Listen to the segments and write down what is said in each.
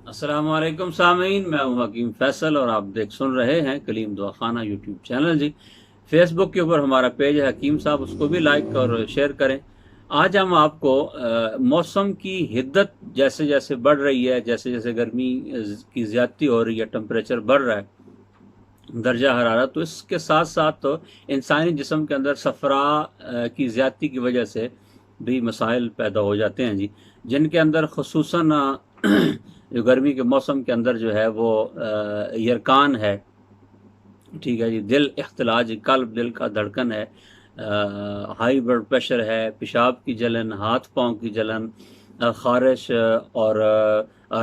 अस्सलाम वालेकुम सामीन, मैं हूं हकीम फैसल और आप सुन रहे हैं कलीम दुआ खाना यूट्यूब चैनल जी। फेसबुक के ऊपर हमारा पेज है हकीम साहब, उसको भी लाइक और शेयर करें। आज हम आपको मौसम की हिद्दत जैसे जैसे बढ़ रही है, जैसे जैसे गर्मी की ज़्यादती हो रही है, टेम्परेचर बढ़ रहा है, दर्जा हरारत, तो इसके साथ साथ तो इंसानी जिस्म के अंदर सफ़रा की ज़्यादती की वजह से भी मसाइल पैदा हो जाते हैं जी, जिनके अंदर खसूसन जो गर्मी के मौसम के अंदर जो है वो यरकान है, ठीक है जी, दिल इख्तिलाज, कल्ब, दिल का धड़कन है, हाई ब्लड प्रेशर है, पेशाब की जलन, हाथ पाँव की जलन, ख़ारिश, और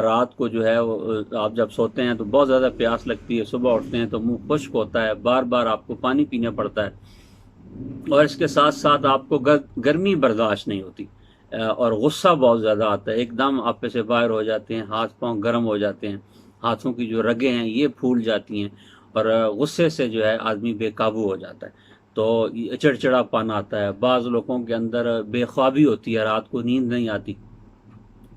रात को जो है वो आप जब सोते हैं तो बहुत ज़्यादा प्यास लगती है, सुबह उठते हैं तो मुंह खुश्क होता है, बार बार आपको पानी पीना पड़ता है, और इसके साथ साथ आपको गर्मी बर्दाश्त नहीं होती, और गुस्सा बहुत ज़्यादा आता है, एकदम आप पे से बाहर हो जाते हैं, हाथ पांव गर्म हो जाते हैं, हाथों की जो रगें हैं ये फूल जाती हैं, और गुस्से से जो है आदमी बेकाबू हो जाता है, तो चिड़चिड़ापन आता है, बाज़ लोगों के अंदर बेख्वाबी होती है, रात को नींद नहीं आती।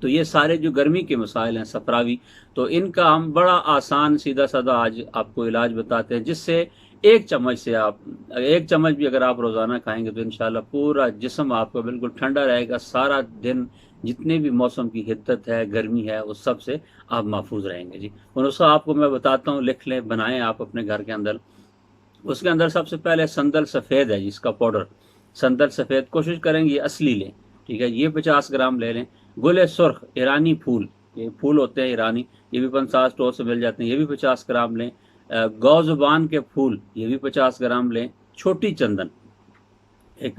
तो ये सारे जो गर्मी के मसाइल हैं सफरावी, तो इनका हम बड़ा आसान सीधा साधा आज आपको इलाज बताते हैं, जिससे एक चम्मच से आप एक चम्मच भी अगर आप रोज़ाना खाएंगे तो इंशाल्लाह पूरा जिस्म आपका बिल्कुल ठंडा रहेगा, सारा दिन जितने भी मौसम की हिद्दत है, गर्मी है, उस सब से आप महफूज रहेंगे जी। और उसका आपको मैं बताता हूँ, लिख लें, बनाएं आप अपने घर के अंदर। उसके अंदर सबसे पहले संदल सफ़ेद है जिसका पाउडर, संदल सफ़ेद कोशिश करेंगे ये असली लें, ठीक है, ये 50 ग्राम ले लें। गुले सुर्ख ईरानी फूल, ये फूल होते हैं ईरानी, ये भी 50 स्टोर से मिल जाते हैं, ये भी 50 ग्राम लें। गौ ज़ुबान के फूल, ये भी 50 ग्राम लें। छोटी चंदन, एक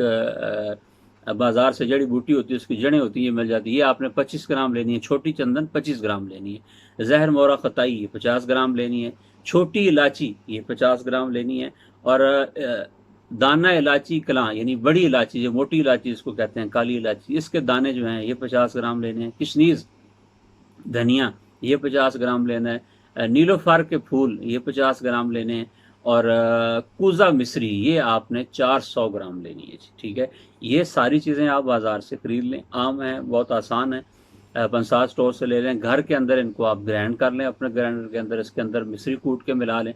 बाज़ार से जड़ी बूटी होती है, उसकी जड़ें होती हैं, ये मिल जाती है, ये आपने 25 ग्राम लेनी है। छोटी चंदन 25 ग्राम लेनी है। जहर मोरा खताई, ये 50 ग्राम लेनी है। छोटी इलायची, ये 50 ग्राम लेनी है। और दाना इलायची कलां, यानी बड़ी इलायची, जो मोटी इलायची इसको कहते हैं, काली इलायची, इसके दाने जो हैं ये 50 ग्राम लेने हैं। किशनीज धनिया, ये 50 ग्राम लेना है। नीलोफार के फूल, ये 50 ग्राम लेने हैं। और कूजा मिश्री, ये आपने 400 ग्राम लेनी है, ठीक है। ये सारी चीज़ें आप बाज़ार से खरीद लें, आम है, बहुत आसान है, पंसार स्टोर से ले लें। घर के अंदर इनको आप ग्राइंड कर लें, अपने ग्राइंडर के अंदर इसके अंदर मिश्री कूट के मिला लें।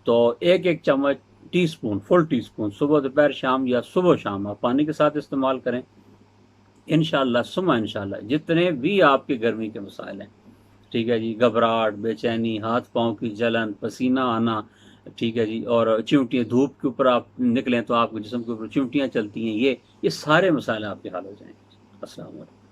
तो एक एक चम्मच, tea spoon, full tea spoon, सुबह दोपहर शाम या सुबह शाम आप पानी के साथ इस्तेमाल करें। इंशाल्लाह सुमा इंशाल्लाह जितने भी आपके गर्मी के मसाइल हैं, ठीक है जी, घबराहट, बेचैनी, हाथ पाँव की जलन, पसीना आना, ठीक है जी, और चिमटियाँ, धूप के ऊपर आप निकलें तो आपके जिस्म के ऊपर चिमटियाँ चलती हैं, ये सारे मसाइल आपके हल हो जाएंगे। अस्सलाम वालेकुम।